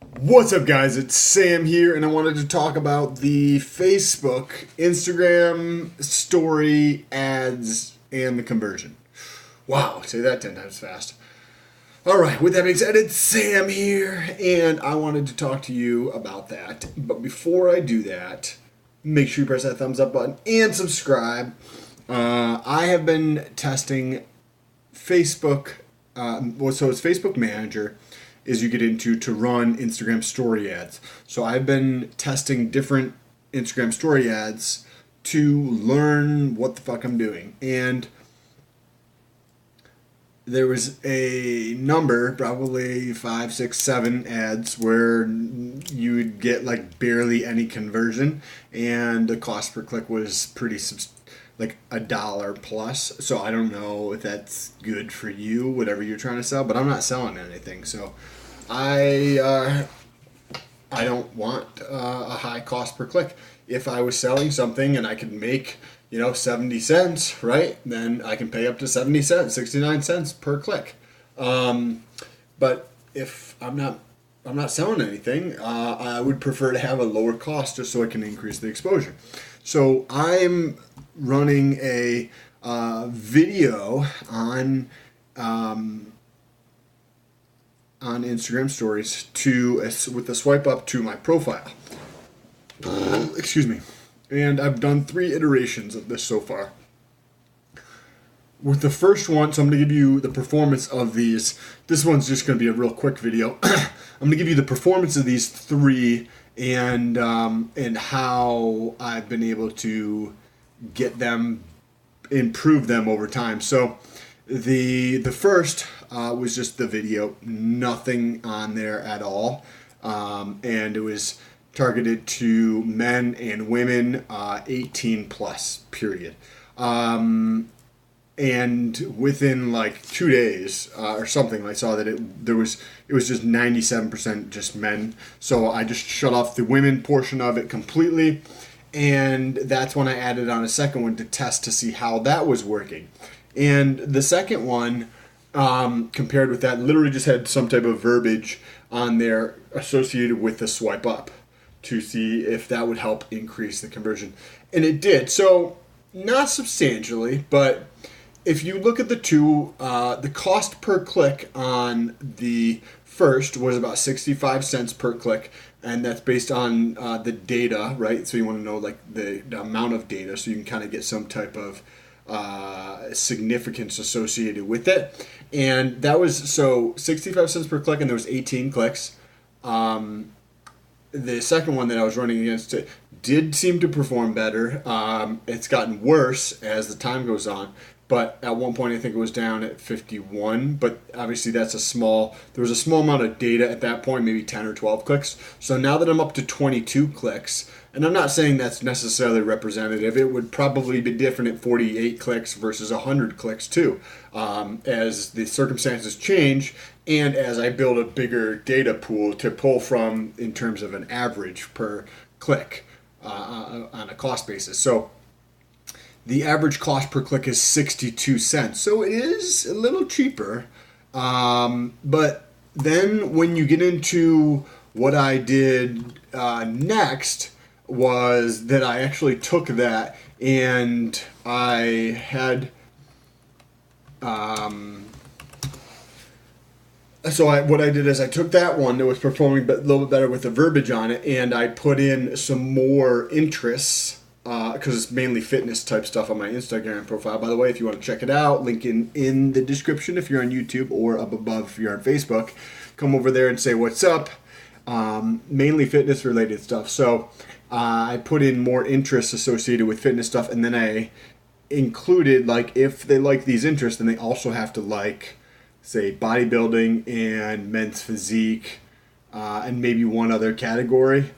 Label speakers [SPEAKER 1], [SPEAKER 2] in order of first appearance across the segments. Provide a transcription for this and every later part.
[SPEAKER 1] What's up, guys? It's Sam here, and I wanted to talk about the Facebook, Instagram story ads and the conversion. Wow, say that 10 times fast. All right, with that being said, it's Sam here, and I wanted to talk to you about that. But before I do that, make sure you press that thumbs up button and subscribe. I have been testing Facebook. So it's Facebook Manager is you get into to run Instagram story ads. So I've been testing different Instagram story ads to learn what the fuck I'm doing. And there was a number, probably 5, 6, 7 ads where you would get like barely any conversion, and the cost per click was pretty like $1 plus. So I don't know if that's good for you, whatever you're trying to sell, but I'm not selling anything, so I don't want a high cost per click. If I was selling something and I could make 70 cents, right? Then I can pay up to 70 cents, 69 cents per click. But if I'm not selling anything, I would prefer to have a lower cost just so I can increase the exposure. So I'm running a video on Instagram stories with a swipe up to my profile. Excuse me. And I've done 3 iterations of this so far. With the first one, so I'm going to give you the performance of these. This one's just going to be a real quick video. I'm going to give you the performance of these 3 and how I've been able to get them, improve them over time. So the first was just the video, nothing on there at all, and it was targeted to men and women, 18 plus, period. And within like 2 days or something, I saw that it was just 97% just men. So I just shut off the women portion of it completely, and that's when I added on a second one to test to see how that was working. And the second one, compared with that, literally just had some type of verbiage on there associated with the swipe up to see if that would help increase the conversion. And it did. So not substantially, but if you look at the two, the cost per click on the first was about 65 cents per click, and that's based on the data, right? So you want to know like the amount of data, so you can kind of get some type of significance associated with it. And that was, so 65 cents per click, and there was 18 clicks. The second one that I was running against it did seem to perform better. It's gotten worse as the time goes on, but at one point I think it was down at 51, but obviously there was a small amount of data at that point, maybe 10 or 12 clicks. So now that I'm up to 22 clicks, and I'm not saying that's necessarily representative, it would probably be different at 48 clicks versus 100 clicks too, as the circumstances change and as I build a bigger data pool to pull from in terms of an average per click on a cost basis. So the average cost per click is 62 cents. So it is a little cheaper. But then when you get into what I did next, was that I actually took that and I had what I did is I took that one that was performing a little bit better with the verbiage on it, and I put in some more interests because it's mainly fitness type stuff on my Instagram profile. By the way, if you want to check it out, link in the description if you're on YouTube, or up above if you're on Facebook. Come over there and say what's up. Mainly fitness related stuff. So I put in more interests associated with fitness stuff, and then I included, like, if they like these interests, then they also have to like, say, bodybuilding and men's physique, and maybe one other category.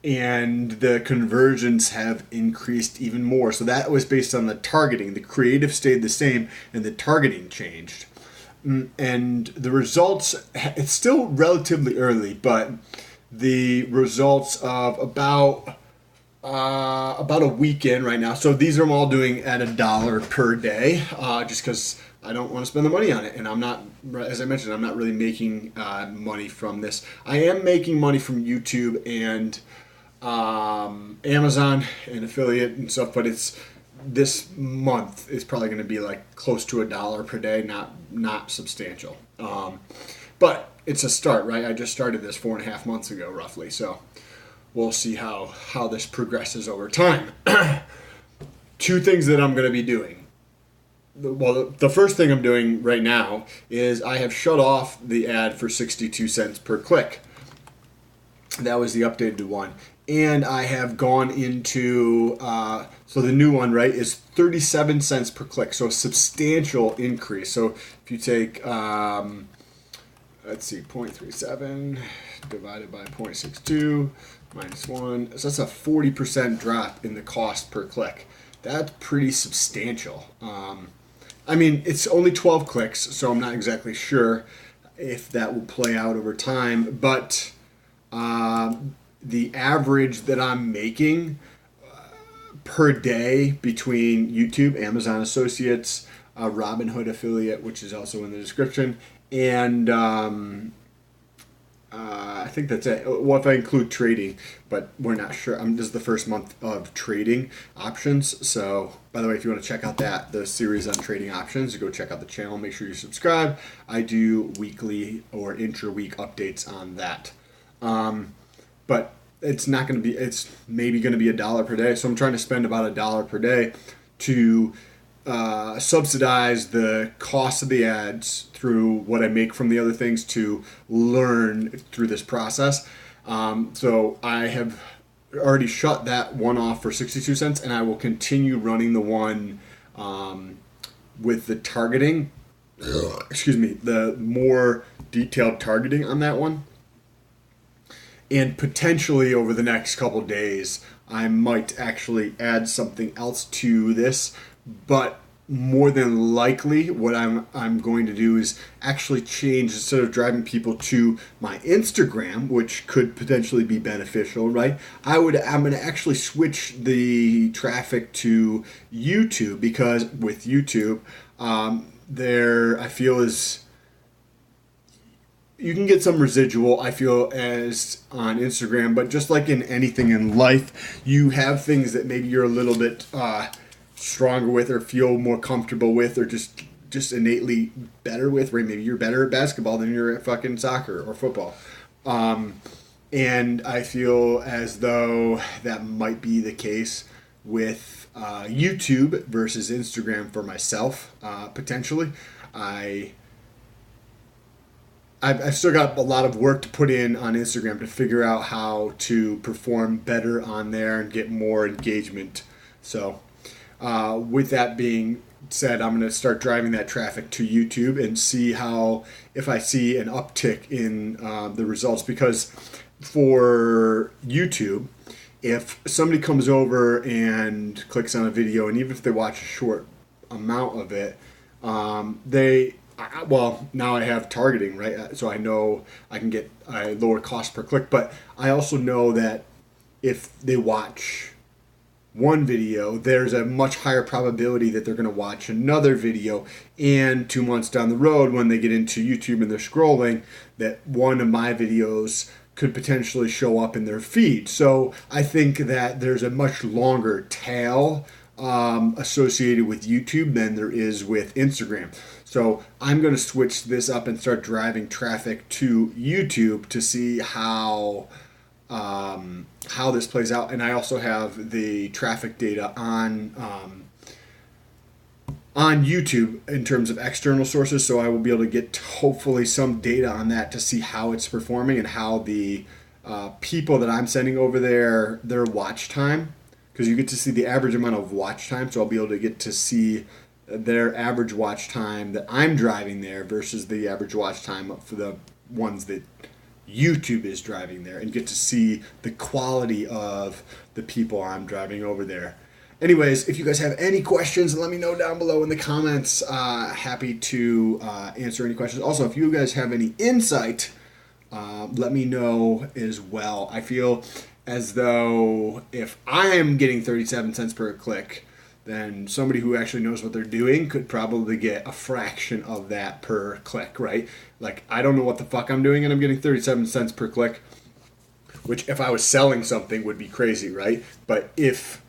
[SPEAKER 1] And the conversions have increased even more. So that was based on the targeting. The creative stayed the same and the targeting changed. And the results, it's still relatively early, but the results of about a week in right now. So these are all doing at $1 per day, just because I don't want to spend the money on it. And I'm not, as I mentioned, I'm not really making money from this. I am making money from YouTube and Amazon and affiliate and stuff, but it's this month is probably going to be like close to $1 per day, not substantial. But it's a start, right? I just started this 4.5 months ago, roughly. So we'll see how this progresses over time. Two things that I'm going to be doing. Well, the first thing I'm doing right now is I have shut off the ad for 62 cents per click. That was the updated one. And I have gone into, so the new one, right, is 37 cents per click. So a substantial increase. So if you take, let's see, 0.37 divided by 0.62 minus 1. So that's a 40% drop in the cost per click. That's pretty substantial. I mean, it's only 12 clicks, so I'm not exactly sure if that will play out over time. But the average that I'm making per day between YouTube, Amazon Associates, Robinhood affiliate, which is also in the description, and I think that's it. Well, if I include trading, but we're not sure. This is the first month of trading options. So, by the way, if you want to check out the series on trading options, you go check out the channel. Make sure you subscribe. I do weekly or intra-week updates on that. But it's not going to be. It's maybe going to be $1 per day. So I'm trying to spend about $1 per day to subsidize the cost of the ads through what I make from the other things to learn through this process. So I have already shut that one off for 62 cents, and I will continue running the one with the targeting. Excuse me, the more detailed targeting on that one. And potentially over the next couple days, I might actually add something else to this. But more than likely, what I'm going to do is actually change, instead of driving people to my Instagram, which could potentially be beneficial, right? I'm going to actually switch the traffic to YouTube, because with YouTube, there I feel is you can get some residual, I feel, as on Instagram, but just like in anything in life, you have things that maybe you're a little bit stronger with, or feel more comfortable with, or just innately better with, right? Maybe you're better at basketball than you're at fucking soccer or football. And I feel as though that might be the case with YouTube versus Instagram for myself, potentially. I've still got a lot of work to put in on Instagram to figure out how to perform better on there and get more engagement. So with that being said, I'm going to start driving that traffic to YouTube and see if I see an uptick in the results. Because for YouTube, if somebody comes over and clicks on a video, and even if they watch a short amount of it, well, now I have targeting, right? So I know I can get a lower cost per click, but I also know that if they watch one video, there's a much higher probability that they're going to watch another video, and 2 months down the road, when they get into YouTube and they're scrolling, that one of my videos could potentially show up in their feed. So I think that there's a much longer tail associated with YouTube than there is with Instagram. So I'm going to switch this up and start driving traffic to YouTube to see how this plays out. And I also have the traffic data on YouTube in terms of external sources, so I will be able to get hopefully some data on that to see how it's performing and how the people that I'm sending over there, their watch time, because you get to see the average amount of watch time, so I'll be able to get to see their average watch time that I'm driving there versus the average watch time for the ones that YouTube is driving there, and get to see the quality of the people I'm driving over there. Anyways, if you guys have any questions, let me know down below in the comments. Happy to answer any questions. Also, if you guys have any insight, let me know as well. I feel as though if I am getting 37 cents per click, then somebody who actually knows what they're doing could probably get a fraction of that per click, right? Like, I don't know what the fuck I'm doing, and I'm getting 37 cents per click, which if I was selling something would be crazy, right? But if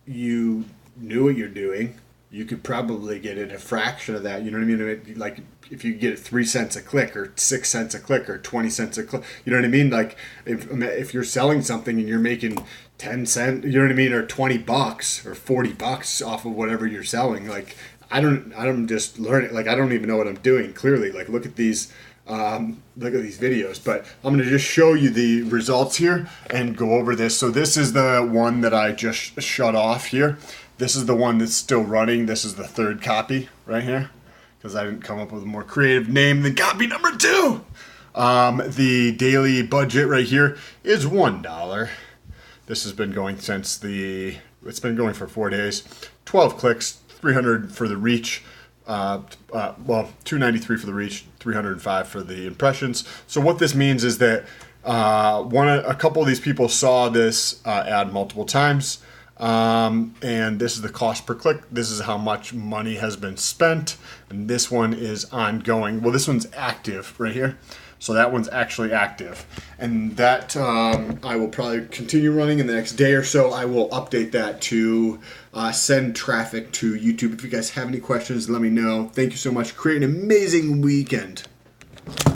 [SPEAKER 1] you knew what you're doing, you could probably get it a fraction of that. You know what I mean? Like, if you get it 3 cents a click or 6 cents a click or 20 cents a click, you know what I mean? Like, if you're selling something and you're making 10 cents, you know what I mean, or $20 or $40 off of whatever you're selling, like, I'm just learning. Like, I don't even know what I'm doing clearly. Like, look at these videos. But I'm going to just show you the results here and go over this. So this is the one that I just shut off here. This is the one that's still running. This is the third copy right here, because I didn't come up with a more creative name than copy number 2. The daily budget right here is $1. This has been going it's been going for 4 days. 12 clicks, 300 for the reach. Well, 293 for the reach, 305 for the impressions. So what this means is that a couple of these people saw this ad multiple times. And this is the cost per click. This is how much money has been spent. And this one is ongoing. Well, this one's active right here. So that one's actually active. And that I will probably continue running in the next day or so. I will update that to send traffic to YouTube. If you guys have any questions, let me know. Thank you so much. Create an amazing weekend.